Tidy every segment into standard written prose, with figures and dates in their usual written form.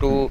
2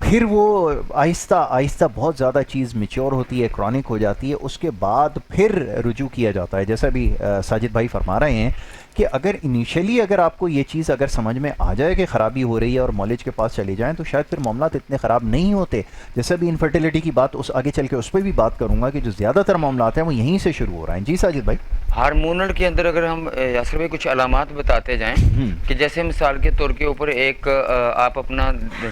پھر وہ آہستہ آہستہ بہت زیادہ چیز میچور ہوتی ہے، کرونک ہو جاتی ہے، اس کے بعد پھر رجوع کیا جاتا ہے. جیسا بھی ساجد بھائی فرما رہے ہیں کہ اگر انیشلی اگر آپ کو یہ چیز اگر سمجھ میں آ جائے کہ خرابی ہو رہی ہے اور مالج کے پاس چلے جائیں تو شاید پھر معاملات اتنے خراب نہیں ہوتے. جیسے بھی انفرٹیلیٹی کی بات اس آگے چل کے اس پہ بھی بات کروں گا کہ جو زیادہ تر معاملات ہیں وہ یہیں سے شروع ہو رہے ہیں. جی ساجد بھائی. ہارمونل کے اندر اگر ہم یاسر بھائی کچھ علامات بتاتے جائیں کہ جیسے مثال کے طور کے اوپر ایک آپ اپنا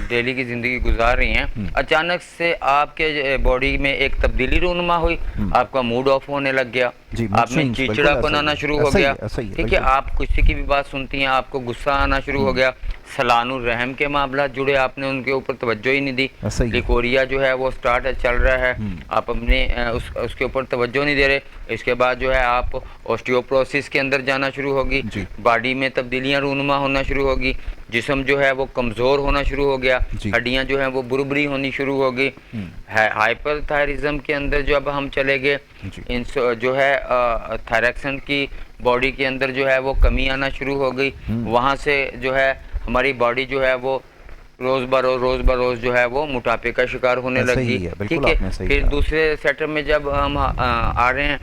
ڈیلی کی زندگی گزار رہی ہیں، اچانک سے آپ کے باڈی میں ایک تبدیلی رونما ہوئی، آپ کا موڈ آف ہونے لگ گیا، آپ میں چڑچڑا پن آنا شروع ہو گیا، ٹھیک ہے، آپ کسی کی بھی بات سنتی ہیں آپ کو غصہ آنا شروع ہو گیا، سلان الرحم کے معاملات جڑے، آپ نے ان کے اوپر توجہ ہی نہیں دی، لیکوریا جو ہے وہ سٹارٹ چل رہا ہے، آپ اپنے اس کے اوپر توجہ نہیں دے رہے. اس کے بعد جو ہے آپ اوسٹیوپروسس کے اندر جانا شروع ہوگی، باڈی میں تبدیلیاں رونما ہونا شروع ہوگی، جسم جو ہے وہ کمزور ہونا شروع ہو گیا، ہڈیاں جو ہیں وہ بربری ہونی شروع ہوگی. ہائپر تھائرزم کے اندر جو اب ہم چلے گئے، جو ہے تھائریکسن کی باڈی کے اندر جو ہے وہ کمی آنا شروع ہو گئی، وہاں سے جو ہے ہماری باڈی جو ہے وہ روز بروز جو ہے وہ موٹاپے کا شکار ہونے لگی. ٹھیک ہے، پھر دوسرے سیٹر میں جب ہم آ رہے ہیں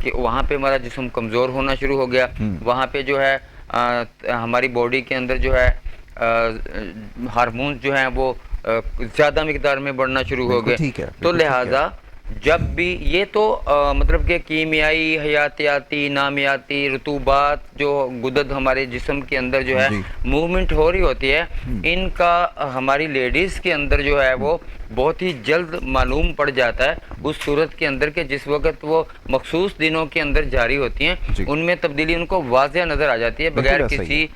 کہ وہاں پہ ہمارا جسم کمزور ہونا شروع ہو گیا، وہاں پہ جو ہے ہماری باڈی کے اندر جو ہے ہارمونز جو ہیں وہ زیادہ مقدار میں بڑھنا شروع ہو گئے. تو لہٰذا جب بھی یہ تو مطلب کہ کیمیائی، حیاتیاتی، نامیاتی رطوبات جو غدد ہمارے جسم کے اندر جو ہے موومنٹ ہو رہی ہوتی ہے، ان کا ہماری لیڈیز کے اندر جو ہے وہ بہت ہی جلد معلوم پڑ جاتا ہے اس صورت کے اندر کہ جس وقت وہ مخصوص دنوں کے اندر جاری ہوتی ہیں، ان میں تبدیلی ان کو واضح نظر آ جاتی ہے، بغیر کسی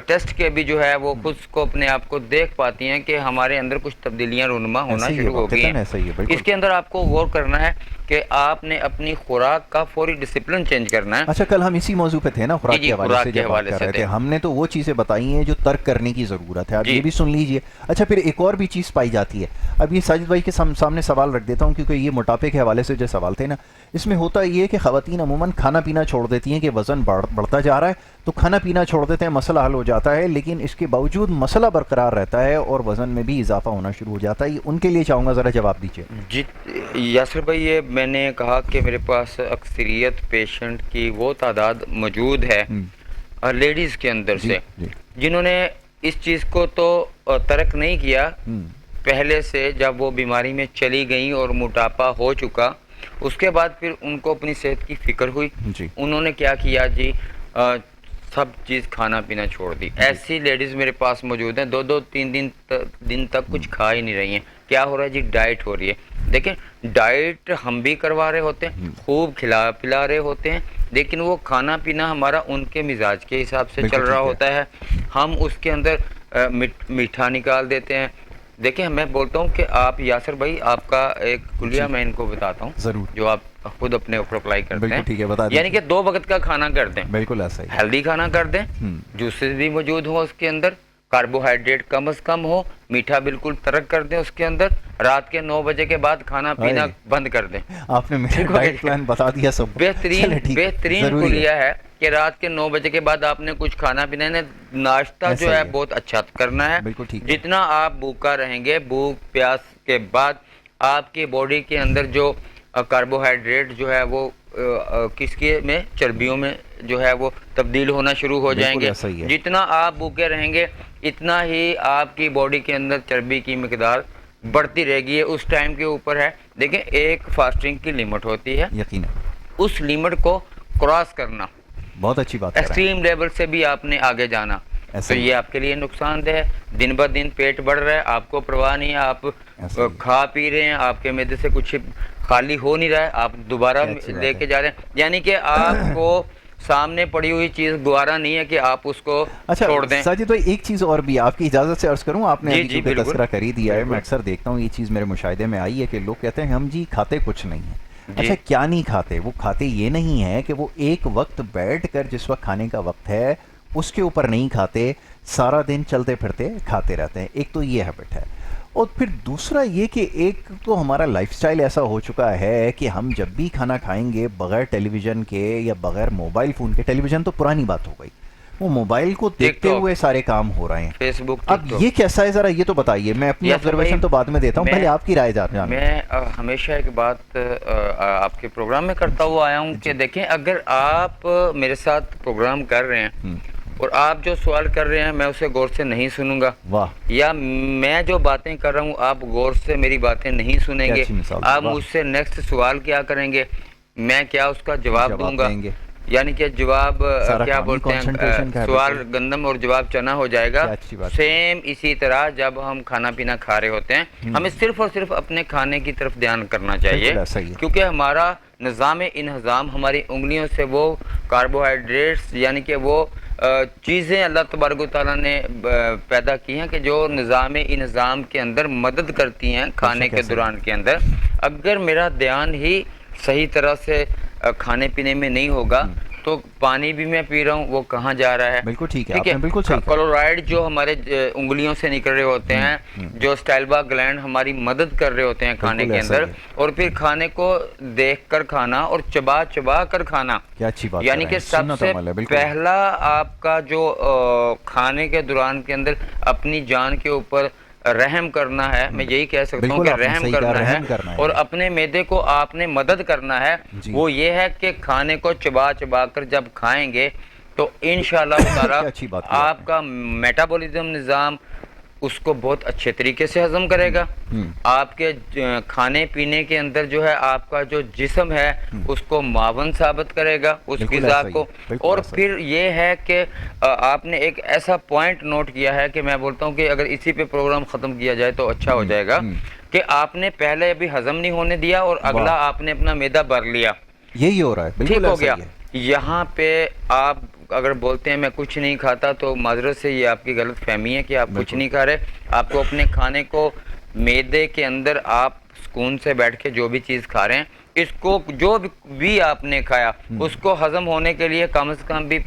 ٹیسٹ کے بھی جو ہے وہ خود کو اپنے آپ کو دیکھ پاتی ہیں کہ ہمارے اندر کچھ تبدیلیاں رونما ہونا شروع ہو گئی ہیں. اس کے اندر آپ کو غور کرنا ہے کہ آپ نے اپنی خوراک کا فوری ڈسپلن چینج کرنا ہے. اچھا، کل ہم اسی موضوع پہ تھے نا، خوراک کے حوالے سے جب بات کر رہے تھے، ہم نے تو وہ چیزیں بتائی ہیں جو ترک کرنے کی ضرورت ہے، آپ یہ بھی سن لیجئے. اچھا، پھر ایک اور بھی چیز پائی جاتی ہے، اب یہ ساجد بھائی کے سامنے سوال رکھ دیتا ہوں کیونکہ یہ موٹاپے کے حوالے سے جو سوال تھے نا، اس میں ہوتا یہ کہ خواتین عموماً کھانا پینا چھوڑ دیتی ہیں کہ وزن بڑھتا جا رہا ہے تو کھانا پینا چھوڑ دیتے ہیں، مسئلہ حل ہو جاتا ہے، لیکن اس کے باوجود مسئلہ برقرار رہتا ہے اور وزن میں بھی اضافہ ہونا شروع ہو جاتا ہے. ان کے لیے چاہوں گا ذرا جواب دیجیے. جی یاسر بھائی، یہ میں نے کہا کہ میرے پاس اکثریت پیشنٹ کی وہ تعداد موجود ہے لیڈیز کے اندر سے جنہوں نے اس چیز کو تو ترک نہیں کیا پہلے سے، جب وہ بیماری میں چلی گئیں اور موٹاپا ہو چکا، اس کے بعد پھر ان کو اپنی صحت کی فکر ہوئی، انہوں نے کیا کیا جی، سب چیز کھانا پینا چھوڑ دی. ایسی لیڈیز میرے پاس موجود ہیں 2-3 دن تک کچھ کھا ہی نہیں رہی ہیں. کیا ہو رہا ہے جی؟ ڈائٹ ہو رہی ہے. دیکھیں، ڈائٹ ہم بھی کروا رہے ہوتے ہیں، خوب کھلا پلا رہے ہوتے ہیں، لیکن وہ کھانا پینا ہمارا ان کے مزاج کے حساب سے چل رہا ہوتا ہے. ہم اس کے اندر میٹھا نکال دیتے ہیں. دیکھیں، میں بولتا ہوں کہ آپ یاسر بھائی، آپ کا ایک کلیہ میں ان کو بتاتا ہوں جو آپ خود اپنے اوپر اپلائی کرتے ہیں، یعنی کہ 2 وقت کا کھانا کر دیں، بالکل ایسا ہی ہیلدی کھانا کر دیں، جوسز بھی موجود ہوں اس کے اندر، کاربوہائیڈریٹ کم از کم ہو، میٹھا بالکل ترک کر دیں اس کے اندر، رات کے 9 بجے کے بعد کھانا پینا بند کر دیں. آپ نے میرا ڈائٹ پلان بتا دیا سب. بہترین کلیہ ہے کہ رات کے 9 بجے کے بعد آپ نے کچھ کھانا پینا ہے، ناشتہ جو ہے بہت اچھا کرنا ہے. جتنا آپ بھوکا رہیں گے، بھوک پیاس کے بعد آپ کی باڈی کے اندر جو کاربوہائیڈریٹ جو ہے وہ کس کے میں چربیوں میں جو ہے وہ تبدیل ہونا شروع ہو جائیں گے. جتنا آپ بھوکے رہیں گے اتنا ہی آپ کی باڈی کے اندر چربی کی مقدار بڑھتی رہے گی. اس ٹائم کے اوپر ہے، دیکھیں ایک فاسٹنگ کی لمٹ ہوتی ہے، یقیناً اس لمٹ کو کراس کرنا بہت اچھی بات ہے. ایکسٹریم لیول سے بھی آپ نے آگے جانا تو یہ آپ کے لیے نقصان دہ ہے. دن بہ دن پیٹ بڑھ رہا ہے، آپ کو پرواہ نہیں ہے، آپ کھا پی رہے ہیں، آپ کے معدے سے کچھ خالی ہو نہیں رہا ہے، آپ دوبارہ لے کے جا رہے ہیں، یعنی کہ آپ کو سامنے پڑی ہوئی چیز گوارا نہیں ہے کہ آپ اس کو چھوڑ دیں. ساجد بھائی، ایک چیز اور بھی آپ کی اجازت سے عرض کروں، آپ نے ابھی کیونکہ تذکرہ کر ہی دیا ہے، میں اکثر دیکھتا ہوں یہ چیز میرے مشاہدے میں آئی ہے کہ لوگ کہتے ہیں ہم جی کھاتے کچھ نہیں ہیں. اچھا، کیا نہیں کھاتے؟ وہ کھاتے یہ نہیں ہے کہ وہ ایک وقت بیٹھ کر جس وقت کھانے کا وقت ہے اس کے اوپر نہیں کھاتے، سارا دن چلتے پھرتے کھاتے رہتے ہیں. ایک تو یہ ہیبٹ ہے، اور پھر دوسرا یہ کہ ایک تو ہمارا لائف سٹائل ایسا ہو چکا ہے کہ ہم جب بھی کھانا کھائیں گے بغیر ٹیلی ویژن کے یا بغیر موبائل فون کے، ٹیلی ویژن تو پرانی بات ہو گئی، وہ موبائل کو دیکھتے ہوئے سارے کام ہو رہے ہیں. فیس بک. اب یہ کیسا ہے ذرا یہ تو بتائیے, میں اپنی آبزرویشن تو بعد میں دیتا ہوں, پہلے آپ کی رائے جانیں. میں ہمیشہ ایک بات آپ کے پروگرام میں کرتا ہوا آیا ہوں کہ دیکھیں, اگر آپ میرے ساتھ پروگرام کر رہے ہیں اور آپ جو سوال کر رہے ہیں میں اسے غور سے نہیں سنوں گا, یا میں جو باتیں کر رہا ہوں آپ غور سے میری باتیں نہیں سنیں گے, آپ مجھ سے نیکسٹ سوال کیا کریں گے, میں کیا اس کا جواب دوں گا, یعنی کہ جواب کیا بولتے ہیں, سوال گندم اور جواب چنا ہو جائے گا. سیم اسی طرح جب ہم کھانا پینا کھا رہے ہوتے ہیں ہمیں صرف اور صرف اپنے کھانے کی طرف دھیان کرنا چاہیے, کیونکہ ہمارا نظام انہضام, ہماری انگلیوں سے وہ کاربوہائیڈریٹس یعنی کہ وہ چیزیں اللہ تبارک و تعالیٰ نے پیدا کی ہیں کہ جو نظام انہضام کے اندر مدد کرتی ہیں کھانے کے دوران کے اندر. اگر میرا دھیان ہی صحیح طرح سے کھانے پینے میں نہیں ہوگا تو پانی بھی میں پی رہا ہوں وہ کہاں جا رہا ہے. بالکل ٹھیک ہے, بالکل صحیح. کلورائڈ جو ہمارے انگلیوں سے نکل رہے ہوتے ہیں, جو سٹائلبا گلینڈ ہماری مدد کر رہے ہوتے ہیں کھانے کے اندر, اور پھر کھانے کو دیکھ کر کھانا اور چبا چبا کر کھانا, یعنی کہ سب سے پہلا آپ کا جو کھانے کے دوران کے اندر اپنی جان کے اوپر رحم کرنا ہے, میں یہی کہہ سکتا ہوں کہ رحم کرنا ہے, اور اپنے معدے کو آپ نے مدد کرنا ہے. وہ یہ ہے کہ کھانے کو چبا چبا کر جب کھائیں گے تو انشاءاللہ تعالی آپ کا میٹابولزم نظام اس کو بہت اچھے طریقے سے ہضم کرے گا. آپ کے کھانے پینے کے اندر جو ہے آپ کا جو جسم ہے اس کو معاون ثابت کرے گا اس غذا کو. اور پھر یہ ہے کہ آپ نے ایک ایسا پوائنٹ نوٹ کیا ہے کہ میں بولتا ہوں کہ اگر اسی پہ پروگرام ختم کیا جائے تو اچھا ہو جائے گا, کہ آپ نے پہلے ابھی ہضم نہیں ہونے دیا اور اگلا آپ نے اپنا معدہ بھر لیا, یہی ہو رہا ہے. ٹھیک ہو گیا. یہاں پہ آپ اگر بولتے ہیں میں کچھ نہیں کھاتا تو معذرت سے یہ آپ کی غلط فہمی ہے کہ آپ کچھ نہیں کھا رہے. آپ کو اپنے کھانے کو معدے کے اندر آپ سکون سے بیٹھ کے جو بھی چیز کھا رہے ہیں اس کو جو بھی آپ نے کھایا اس کو ہضم ہونے کے لیے کم از کم بھی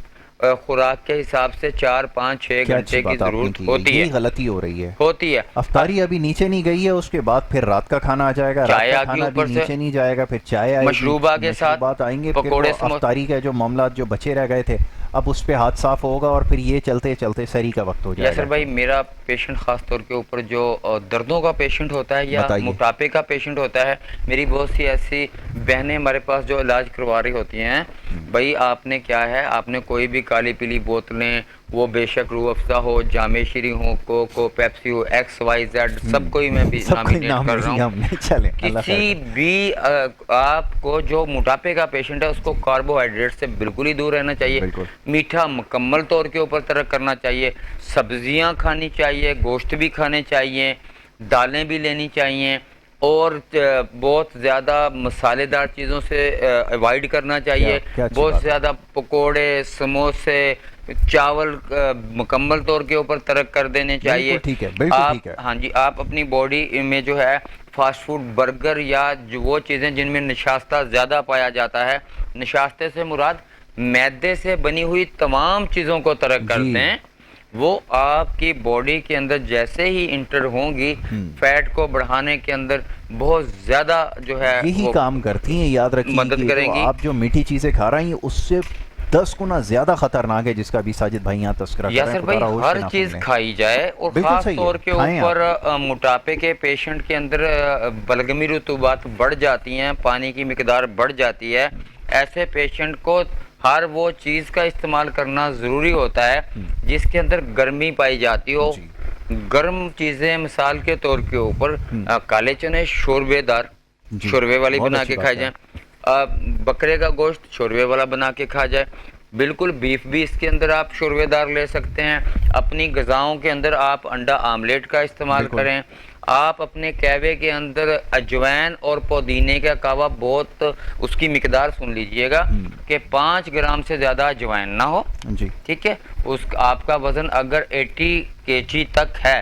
خوراک کے حساب سے 4 5 6 گھنٹے کی ضرورت ہوتی ہے. غلطی ہو رہی ہے, افطاری ابھی نیچے نہیں گئی ہے, اس کے بعد پھر رات کا کھانا آ جائے گا, چائے آگے اوپر سے نیچے نہیں جائے گا, پھر چائے آئے گی, مشروبہ کے ساتھ آئیں گے, پکوڑے. افطاری کے جو معاملات جو بچے رہ گئے تھے اب اس پہ ہاتھ صاف ہوگا اور پھر یہ چلتے چلتے سحری کا وقت ہو جائے گا. یاسر بھائی, میرا پیشنٹ خاص طور کے اوپر جو دردوں کا پیشنٹ ہوتا ہے یا موٹاپے کا پیشنٹ ہوتا ہے, میری بہت سی ایسی بہنیں ہمارے پاس جو علاج کروا رہی ہوتی ہیں, بھائی آپ نے کیا ہے, آپ نے کوئی بھی کالی پیلی بوتلیں, وہ بے شک روح افزا ہو, جامع شیریں ہو, کوکو, پیپسی ہو, ایکس وائی زیڈ, سب کوئی میں بھی نامینیٹ کر رہا ہوں. کسی بھی آپ کو جو موٹاپے کا پیشنٹ ہے اس کو کاربوہائیڈریٹ سے بالکل ہی دور رہنا چاہیے, میٹھا مکمل طور کے اوپر ترک کرنا چاہیے, سبزیاں کھانی چاہیے, گوشت بھی کھانے چاہیے, دالیں بھی لینی چاہیے, اور بہت زیادہ مسالے دار چیزوں سے اوائڈ کرنا چاہیے. بہت زیادہ پکوڑے, سموسے, چاول مکمل طور کے اوپر ترک کر دینے چاہیے. ہاں جی, آپ اپنی باڈی میں جو ہے فاسٹ فوڈ, برگر یا جو وہ چیزیں جن میں نشاستہ زیادہ پایا جاتا ہے, نشاستے سے مراد میدے سے بنی ہوئی تمام چیزوں کو ترک کرتے ہیں, وہ آپ کی باڈی کے اندر جیسے ہی انٹر ہوں گی فیٹ کو بڑھانے کے اندر بہت زیادہ جو ہے یہی کام کرتی ہیں. یاد رکھیے مدد کریں گی. آپ جو میٹھی چیزیں کھا رہی ہیں اس سے 10 گنا زیادہ خطرناک ہے, جس کا بھی ساجد بھائی یہاں تذکرہ کر رہے ہیں. یاسر بھائی, ہر چیز کھائی جائے, اور خاص طور کے اوپر موٹاپے کے پیشنٹ کے اندر بلغمی رطوبات بڑھ جاتی ہیں, پانی کی مقدار بڑھ جاتی ہے, ایسے پیشنٹ کو ہر وہ چیز کا استعمال کرنا ضروری ہوتا ہے جس کے اندر گرمی پائی جاتی ہو. گرم چیزیں مثال کے طور کے اوپر کالے چنے شوربے دار, شوربے والی بنا کے کھائی جائیں, بکرے کا گوشت شوربے والا بنا کے کھا جائے, بالکل بیف بھی اس کے اندر آپ شوربے دار لے سکتے ہیں. اپنی غذاؤں کے اندر آپ انڈا آملیٹ کا استعمال کریں. آپ اپنے قہوے کے اندر اجوین اور پودینے کا قہوہ, بہت اس کی مقدار سن لیجئے گا کہ 5 گرام سے زیادہ اجوین نہ ہو, ٹھیک ہے. اس آپ کا وزن اگر 80 kg تک ہے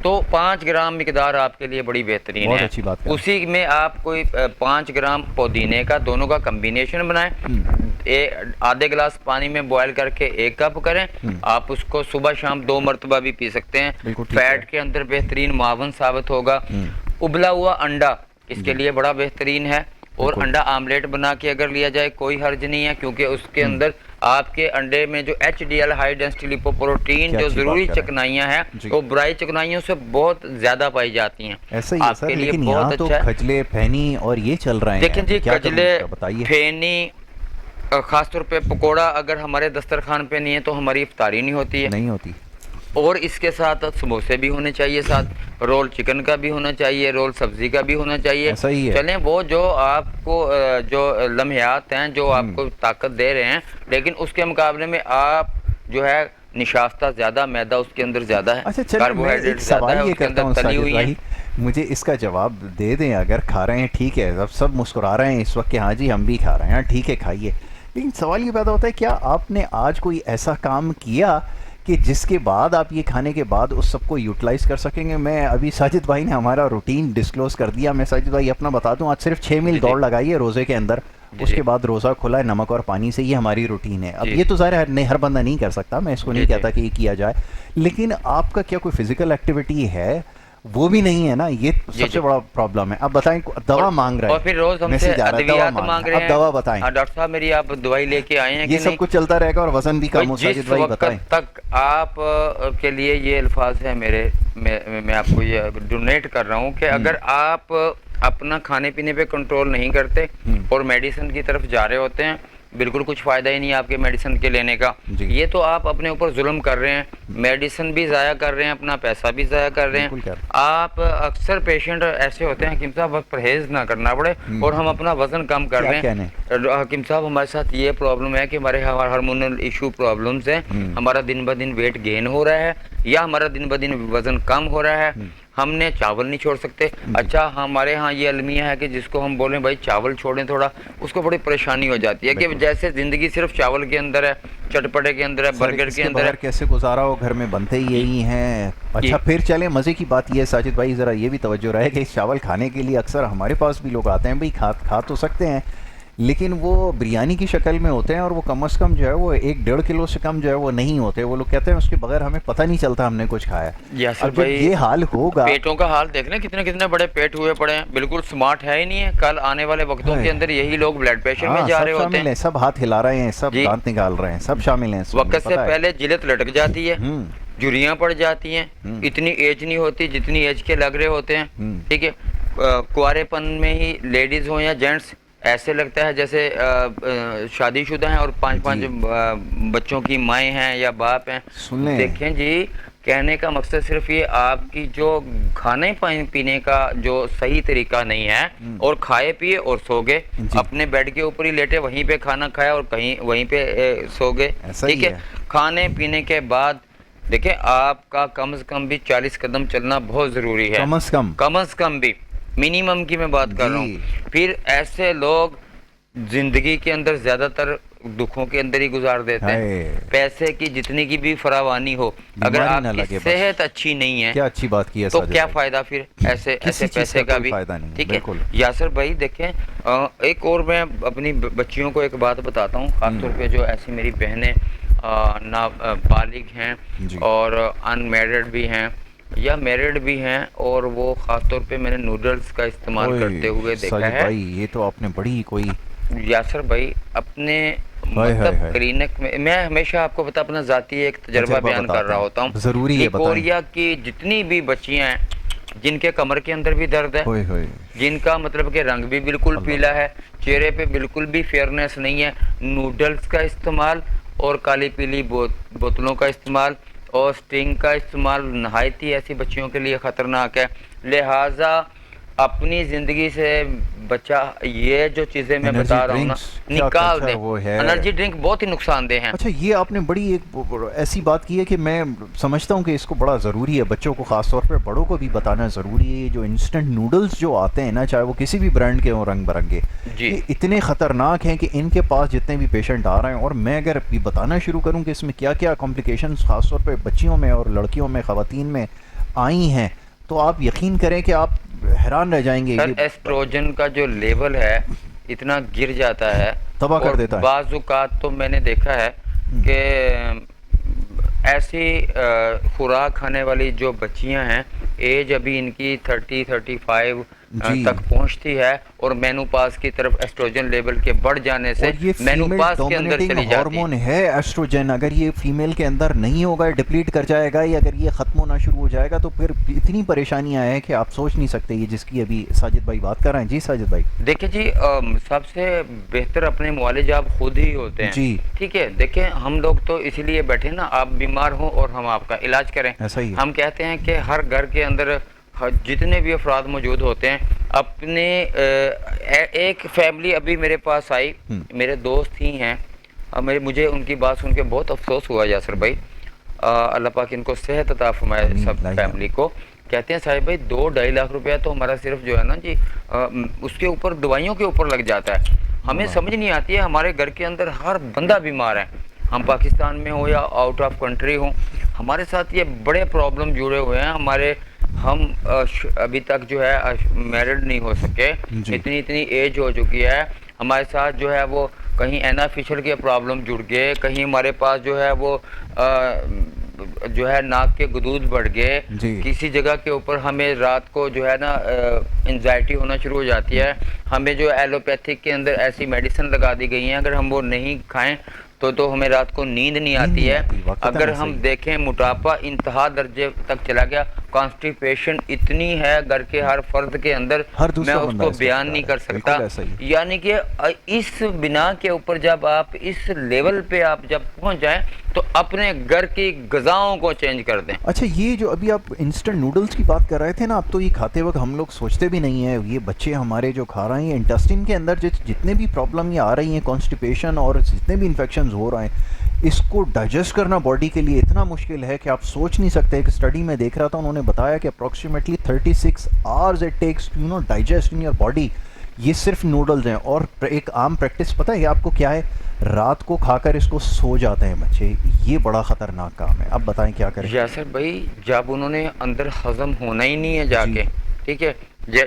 تو 5 گرام مقدار آپ کے لیے بڑی بہترین ہے. اسی میں آپ کوئی 5 گرام پودینے کا, دونوں کا کمبینیشن بنائیں, آدھے گلاس پانی میں بوائل کر کے 1 کپ کریں. آپ اس کو صبح شام 2 مرتبہ بھی پی سکتے ہیں. فیٹ کے اندر بہترین معاون ثابت ہوگا. ابلا ہوا انڈا اس کے لیے بڑا بہترین ہے. اور انڈا آملیٹ بنا کے اگر لیا جائے کوئی حرج نہیں ہے، کیونکہ اس کے اندر آپ کے انڈے میں جو HDL ہائی ڈینسٹی لیپوپروٹین جو ضروری چکنائیاں ہیں وہ برائی چکنائیوں سے بہت زیادہ پائی جاتی ہیں. ایسا ہی ہے سر، لیکن یہاں تو کھجلے پھینی اور یہ چل رہے ہیں. دیکھیں جی، کھجلے پھینی خاص طور پہ پکوڑا اگر ہمارے دسترخوان پہ نہیں ہے تو ہماری افطاری نہیں ہوتی. اور اس کے ساتھ سموسے بھی ہونے چاہیے، ساتھ رول چکن کا بھی ہونا چاہیے، رول سبزی کا بھی ہونا چاہیے. چلیں وہ جو آپ کو جو لمحات ہیں جو آپ کو طاقت دے رہے ہیں، لیکن اس کے مقابلے میں آپ جو ہے نشاستہ زیادہ، میدہ اس کے اندر زیادہ ہے، کاربوہائیڈریٹ زیادہ ہے، اس کے اندر تلی ہوئی ہیں. مجھے اس کا جواب دے دیں، اگر کھا رہے ہیں ٹھیک ہے، سب مسکرا رہے ہیں اس وقت کہ ہاں جی ہم بھی کھا رہے ہیں، ہاں ٹھیک ہے کھائیے. لیکن سوال یہ پیدا ہوتا ہے کیا آپ نے آج کوئی ایسا کام کیا کہ جس کے بعد آپ یہ کھانے کے بعد اس سب کو یوٹیلائز کر سکیں گے؟ میں ابھی ساجد بھائی نے ہمارا روٹین ڈسکلوز کر دیا. میں ساجد بھائی اپنا بتا دوں، آج صرف 6 میل دوڑ لگائیے روزے کے اندر، اس کے بعد روزہ کھلا ہے نمک اور پانی سے. یہ ہماری روٹین ہے. اب یہ تو ظاہر ہے ہر بندہ نہیں کر سکتا، میں اس کو نہیں کہتا کہ یہ کیا جائے، لیکن آپ کا کیا کوئی فزیکل ایکٹیویٹی ہے؟ وہ بھی نہیں ہے نا، یہ سب سے بڑا پرابلم ہے. اب بتائیں، دوا مانگ رہے ہیں اور پھر روز ہم سے ادویات مانگ رہے ہیں. اب دوا بتائیں. ڈاکٹر صاحب میری آپ دوائی لے کے آئے ہیں کہ یہ سب کچھ چلتا رہے گا اور وزن بھی کم ہو؟ ساجد بھائی بتائیں. جس وقت تک آپ کے لیے یہ الفاظ ہیں میرے، میں آپ کو یہ ڈونیٹ کر رہا ہوں کہ اگر آپ اپنا کھانے پینے پہ کنٹرول نہیں کرتے اور میڈیسن کی طرف جا رہے ہوتے ہیں، بالکل کچھ فائدہ ہی نہیں آپ کے میڈیسن کے لینے کا. یہ تو آپ اپنے اوپر ظلم کر رہے ہیں، میڈیسن بھی ضائع کر رہے ہیں، اپنا پیسہ بھی ضائع کر رہے ہیں. آپ اکثر پیشنٹ ایسے ہوتے ہیں حکیم صاحب وقت پرہیز نہ کرنا پڑے اور ہم اپنا وزن کم کر رہے ہیں. حکیم صاحب ہمارے ساتھ یہ پرابلم ہے کہ ہمارے ہارمونل ایشو پرابلمس ہیں، ہمارا دن بہ دن ویٹ گین ہو رہا ہے یا ہمارا دن بہ دن وزن کم ہو رہا ہے. ہم نے چاول نہیں چھوڑ سکتے. اچھا ہمارے ہاں یہ المیہ ہے کہ جس کو ہم بولیں بھائی چاول چھوڑیں تھوڑا، اس کو بڑی پریشانی ہو جاتی ہے کہ جیسے زندگی صرف چاول کے اندر ہے، چٹپٹے کے اندر ہے، برگر کے اندر ہے. کیسے گزارا ہو، گھر میں بنتے ہی یہی ہیں. اچھا پھر چلیں، مزے کی بات یہ ہے ساجد بھائی ذرا یہ بھی توجہ رہے کہ چاول کھانے کے لیے اکثر ہمارے پاس بھی لوگ آتے ہیں، بھائی کھا تو سکتے ہیں لیکن وہ بریانی کی شکل میں ہوتے ہیں اور وہ کم از کم جو ہے وہ 1.5 کلو سے کم جو ہے وہ نہیں ہوتے. وہ لوگ کہتے ہیں اس کے بغیر ہمیں پتہ نہیں چلتا ہم نے کچھ کھایا. اب جب یہ حال ہوگا، پیٹوں کا حال دیکھ لیں کتنے بڑے پیٹ ہوئے پڑے ہیں، بالکل سمارٹ ہے ہی نہیں ہے. کل آنے والے وقتوں کے اندر یہی لوگ بلڈ پریشر میں جا رہے ہوتے ہیں. سب ہاتھ ہلا رہے ہیں، سب دانت نکال رہے ہیں، سب شامل ہیں. وقت سے پہلے جلد لٹک جاتی ہے، جھریاں پڑ جاتی ہیں، اتنی ایج نہیں ہوتی جتنی ایج کے لگ رہے ہوتے ہیں. ٹھیک ہے، کنوارے پن میں ہی لیڈیز ہوں یا جینٹس ایسے لگتا ہے جیسے شادی شدہ ہیں اور 5 بچوں کی مائیں ہیں یا باپ ہیں. دیکھیں جی، کہنے کا مقصد صرف یہ آپ کی جو کھانے پینے کا جو صحیح طریقہ نہیں ہے اور کھائے پیے اور سو گئے، اپنے بیڈ کے اوپر ہی لیٹے، وہیں پہ کھانا کھایا اور کہیں وہیں پہ سو گئے. ٹھیک ہے، کھانے پینے کے بعد دیکھیں آپ کا کم از کم بھی 40 قدم چلنا بہت ضروری ہے، کم از کم بھی، منیمم کی میں بات کر رہا ہوں. پھر ایسے لوگ زندگی کے اندر زیادہ تر دکھوں کے اندر ہی گزار دیتے ہیں. پیسے کی جتنی کی بھی فراوانی ہو، اگر آپ کی صحت اچھی نہیں ہے، کیا اچھی بات کی ہے تو کیا فائدہ پھر ایسے پیسے کا بھی. ٹھیک ہے یاسر بھائی، دیکھیں ایک اور میں اپنی بچیوں کو ایک بات بتاتا ہوں، خاص طور پہ جو ایسی میری بہنیں نابالغ ہیں اور ان میرڈ بھی ہیں یا میرڈ بھی ہیں، اور وہ خاص طور پہ میں نے نوڈلز کا استعمال کرتے ہوئے دیکھا ہے. یہ تو آپ نے بڑی کوئی یاسر بھائی اپنے مطلب کلینک میں ہمیشہ آپ کو پتا اپنا ذاتی ایک تجربہ بیان کر رہا ہوتا ہوں. ضروری ہے کوریا کی جتنی بھی بچیاں ہیں جن کے کمر کے اندر بھی درد ہے، جن کا مطلب کہ رنگ بھی بالکل پیلا ہے، چہرے پہ بالکل بھی فیئرنیس نہیں ہے، نوڈلز کا استعمال اور کالی پیلی بوتلوں کا استعمال اور سٹنگ کا استعمال نہایت ہی ایسی بچیوں کے لیے خطرناک ہے. لہٰذا اپنی زندگی سے بچہ یہ جو چیزیں میں بتا رہا ہوں نا نکال دیں. انرجی ڈرنک بہت ہی نقصان دہ ہیں. اچھا یہ آپ نے بڑی ایک ایسی بات کی ہے کہ میں سمجھتا ہوں کہ اس کو بڑا ضروری ہے بچوں کو خاص طور پہ، بڑوں کو بھی بتانا ضروری ہے. جو انسٹنٹ نوڈلز جو آتے ہیں نا، چاہے وہ کسی بھی برانڈ کے ہوں رنگ برنگے، یہ اتنے خطرناک ہیں کہ ان کے پاس جتنے بھی پیشنٹ آ رہے ہیں، اور میں اگر بتانا شروع کروں کہ اس میں کیا کیا کمپلیکیشنز خاص طور پہ بچیوں میں اور لڑکیوں میں، خواتین میں آئی ہیں، تو آپ یقین کریں کہ آپ حیران رہ جائیں گے. سر ایسٹروجن کا جو لیول ہے اتنا گر جاتا ہے، تباہ کر دیتا ہے. بعض اوقات تو میں نے دیکھا ہے کہ ایسی خوراک کھانے والی جو بچیاں ہیں، ایج ابھی ان کی 30-35 تک پہنچتی ہے اور مینوپاز کی طرف ایسٹروجن لیول کے بڑھ جانے سے مینوپاز کے اندر چلی جاتی ہے. ہارمون ہے ایسٹروجن، اگر یہ فیمیل کے اندر نہیں ہوگا، ڈپلیٹ کر جائے گا، یا اگر یہ ختم ہونا شروع ہو جائے گا تو پھر اتنی پریشانیاں ہیں کہ آپ سوچ نہیں سکتے، یہ جس کی ابھی ساجد بھائی بات کر رہے ہیں. جی ساجد بھائی. دیکھیں جی، سب سے بہتر اپنے معالج آپ خود ہی ہوتے ہیں. جی ٹھیک ہے، دیکھیں ہم لوگ تو اسی لیے بیٹھے نا، آپ بیمار ہوں اور ہم آپ کا علاج کریں. ایسا ہی ہم کہتے ہیں کہ ہر گھر کے اندر جتنے بھی افراد موجود ہوتے ہیں، اپنے ایک فیملی ابھی میرے پاس آئی، میرے دوست ہی ہیں، مجھے ان کی بات سن کے بہت افسوس ہوا یاسر بھائی. اللہ پاک ان کو صحت عطا فرمائے سب فیملی کو. کہتے ہیں صاحب بھائی 2-2.5 لاکھ روپیہ تو ہمارا صرف جو ہے نا جی اس کے اوپر دوائیوں کے اوپر لگ جاتا ہے. ہمیں سمجھ نہیں آتی ہے، ہمارے گھر کے اندر ہر بندہ بیمار ہے، ہم پاکستان میں ہوں یا آؤٹ آف کنٹری ہوں، ہمارے ساتھ یہ بڑے پرابلم جڑے ہوئے ہیں. ہم ابھی تک جو ہے میرڈ نہیں ہو سکے، اتنی ایج ہو چکی ہے. ہمارے ساتھ جو ہے وہ کہیں اینا فشر کے پرابلم جڑ گئے، کہیں ہمارے پاس جو ہے وہ جو ہے ناک کے گدود بڑھ گئے. کسی جگہ کے اوپر ہمیں رات کو جو ہے نا انزائٹی ہونا شروع ہو جاتی ہے. ہمیں جو ایلوپیتھک کے اندر ایسی میڈیسن لگا دی گئی ہیں، اگر ہم وہ نہیں کھائیں تو ہمیں رات کو نیند نہیں آتی ہے. اگر ہم دیکھیں موٹاپا انتہا درجے تک چلا گیا، کانسٹیپیشن اتنی ہے گھر کے ہر فرد کے اندر، میں اس کو بیان نہیں کر سکتا. یعنی کہ اس بنا کے اوپر جب آپ اس لیول پہ آپ جب پہنچ جائیں تو اپنے گھر کی غذاؤں کو چینج کر دیں. اچھا، یہ جو ابھی آپ انسٹنٹ نوڈلز کی بات کر رہے تھے نا، اب تو یہ کھاتے وقت ہم لوگ سوچتے بھی نہیں ہیں، یہ بچے ہمارے جو کھا رہے ہیں انٹسٹین کے اندر جتنے بھی پرابلم یہ آ رہی ہیں، کانسٹیپیشن اور جتنے بھی انفیکشنز ہو رہے ہیں، اس کو ڈائجسٹ کرنا باڈی کے لیے اتنا مشکل ہے کہ آپ سوچ نہیں سکتے. ایک اسٹڈی میں دیکھ رہا تھا، انہوں نے بتایا کہ approximately 36 hours it takes to digest in your body. یہ صرف نوڈلز ہیں. اور ایک عام پریکٹس پتہ ہے آپ کو کیا ہے؟ رات کو کھا کر اس کو سو جاتے ہیں بچے. یہ بڑا خطرناک کام ہے. اب بتائیں کیا کریں. یاسر بھائی جب انہوں نے اندر ہضم ہونا ہی نہیں ہے جا کے، ٹھیک ہے،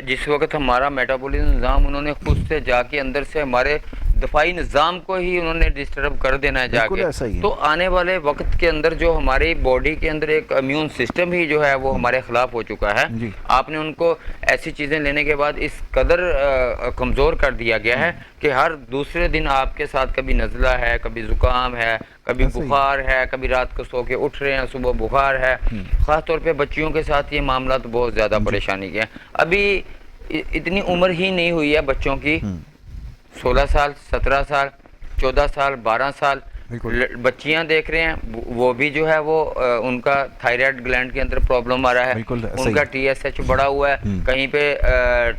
جس وقت ہمارا میٹابولزم نظام انہوں نے خود سے جا کے اندر سے ہمارے دفاعی نظام کو ہی انہوں نے ڈسٹرب کر دینا ہے جا کے، تو آنے والے وقت کے اندر جو ہماری باڈی کے اندر ایک امیون سسٹم ہی جو ہے وہ ہمارے خلاف ہو چکا ہے. آپ نے ان کو ایسی چیزیں لینے کے بعد اس قدر کمزور کر دیا گیا ہے کہ ہر دوسرے دن آپ کے ساتھ کبھی نزلہ ہے، کبھی زکام ہے، کبھی بخار ہے، کبھی رات کو سو کے اٹھ رہے ہیں صبح بخار ہے. خاص طور پہ بچیوں کے ساتھ یہ معاملات بہت زیادہ پریشانی کے ہیں. ابھی اتنی عمر ہی نہیں ہوئی ہے بچوں کی، 16 سال 17 سال 14 سال 12 سال بچیاں دیکھ رہے ہیں، وہ بھی جو ہے وہ ان کا تھائرائیڈ گلینڈ کے اندر پرابلم آ رہا ہے، ان کا TSH بڑا ہوا ہے، کہیں پہ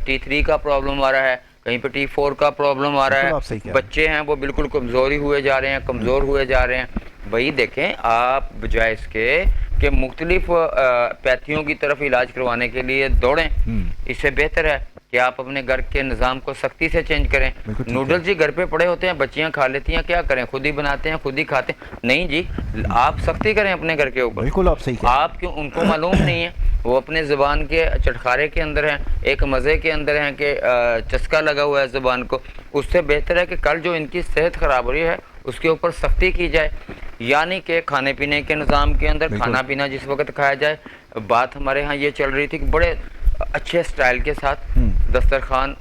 T3 کا پرابلم آ رہا ہے، کہیں پہ T4 کا پرابلم آ رہا ہے. بچے ہیں وہ بالکل کمزوری ہوئے جا رہے ہیں، کمزور ہوئے جا رہے ہیں. بھائی دیکھیں، آپ بجائے اس کے کہ مختلف پیتھیوں کی طرف علاج کروانے کے لیے دوڑیں، اس سے بہتر ہے کہ آپ اپنے گھر کے نظام کو سختی سے چینج کریں. نوڈلز ہی گھر پہ پڑے ہوتے ہیں، بچیاں کھا لیتی ہیں، کیا کریں، خود ہی بناتے ہیں، خود ہی کھاتے ہیں. نہیں جی، آپ سختی کریں اپنے گھر کے اوپر. بالکل آپ صحیح کہیں. آپ کیوں، ان کو معلوم نہیں ہے، وہ اپنے زبان کے چٹخارے کے اندر ہیں، ایک مزے کے اندر ہیں کہ چسکا لگا ہوا ہے زبان کو. اس سے بہتر ہے کہ کل جو ان کی صحت خراب ہو رہی ہے اس کے اوپر سختی کی جائے. یعنی کہ کھانے پینے کے نظام کے اندر کھانا پینا جس وقت کھایا جائے. بات ہمارے ہاں یہ چل رہی تھی کہ بڑے اچھے سٹائل کے ساتھ دسترخوان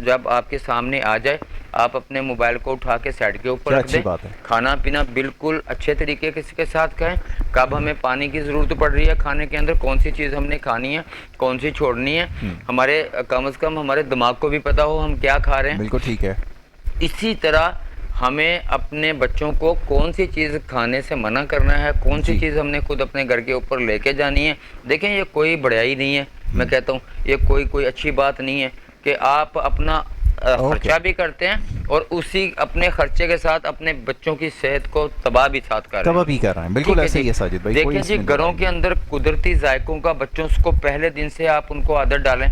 جب آپ کے سامنے آ جائے، آپ اپنے موبائل کو اٹھا کے سائڈ کے اوپر رکھ دیں، کھانا پینا بالکل اچھے طریقے کے ساتھ کھائیں. کب ہمیں پانی کی ضرورت پڑ رہی ہے کھانے کے اندر، کون سی چیز ہم نے کھانی ہے، کون سی چھوڑنی ہے، ہمارے کم از کم ہمارے دماغ کو بھی پتا ہو ہم کیا کھا رہے ہیں. بالکل ٹھیک ہے. اسی طرح ہمیں اپنے بچوں کو کون سی چیز کھانے سے منع کرنا ہے، کون سی چیز ہم نے خود اپنے گھر کے اوپر لے کے جانی ہے. دیکھیں یہ کوئی بڑائی نہیں ہے، میں کہتا ہوں یہ کوئی اچھی بات نہیں ہے کہ آپ اپنا خرچہ بھی کرتے ہیں اور اسی اپنے خرچے کے ساتھ اپنے بچوں کی صحت کو تباہ بھی ساتھ کر رہے ہیں. بالکل ایسے ہی ہے ساجد بھائی. دیکھیں جی، گھروں کے اندر قدرتی ذائقوں کا بچوں کو پہلے دن سے آپ ان کو عادت ڈالیں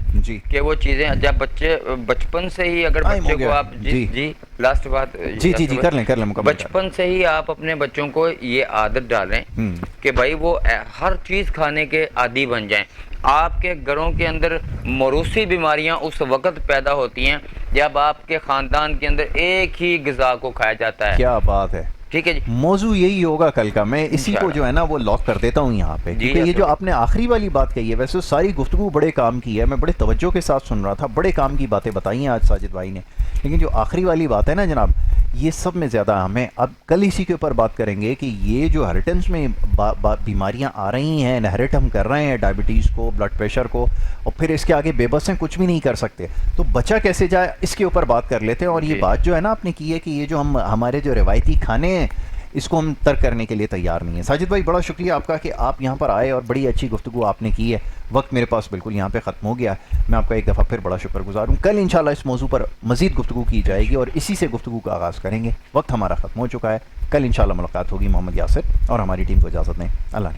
کہ وہ چیزیں جب بچے بچپن سے ہی، اگر بچے کو آپ جی لاسٹ بات جی کر لیں بچپن سے ہی آپ اپنے بچوں کو یہ عادت ڈالیں کہ بھائی وہ ہر چیز کھانے کے عادی بن جائیں. آپ کے گھروں کے اندر موروثی بیماریاں اس وقت پیدا ہوتی ہیں جب آپ کے خاندان کے اندر ایک ہی غذا کو کھایا جاتا ہے. کیا بات ہے. ٹھیک ہے جی. موضوع یہی ہوگا کل کا. میں اسی کو جو ہے نا وہ لاک کر دیتا ہوں یہاں پہ, کیونکہ یہ جو آپ نے آخری والی بات کہی ہے, ویسے ساری گفتگو بڑے کام کی ہے, میں بڑے توجہ کے ساتھ سن رہا تھا, بڑے کام کی باتیں بتائی ہیں آج ساجد بھائی نے, لیکن جو آخری والی بات ہے نا جناب, یہ سب میں زیادہ اہم ہے. اب کل اسی کے اوپر بات کریں گے کہ یہ جو ہرٹنس میں بیماریاں آ رہی ہیں, انہیرٹ ہم کر رہے ہیں ڈائبٹیز کو, بلڈ پریشر کو, اور پھر اس کے آگے بے بس ہیں, کچھ بھی نہیں کر سکتے, تو بچا کیسے جائے اس کے اوپر بات کر لیتے ہیں. اور یہ بات جو ہے نا آپ نے کی ہے کہ یہ جو ہمارے جو روایتی کھانے ہیں اس کو ہم ترک کرنے کے لیے تیار نہیں ہیں. ساجد بھائی بڑا شکریہ آپ کا کہ آپ یہاں پر آئے اور بڑی اچھی گفتگو آپ نے کی ہے. وقت میرے پاس بالکل یہاں پہ ختم ہو گیا ہے, میں آپ کا ایک دفعہ پھر بڑا شکر گزار ہوں. کل انشاءاللہ اس موضوع پر مزید گفتگو کی جائے گی اور اسی سے گفتگو کا آغاز کریں گے. وقت ہمارا ختم ہو چکا ہے, کل انشاءاللہ ملاقات ہوگی. محمد یاسر اور ہماری ٹیم کو اجازت دیں. اللہ نے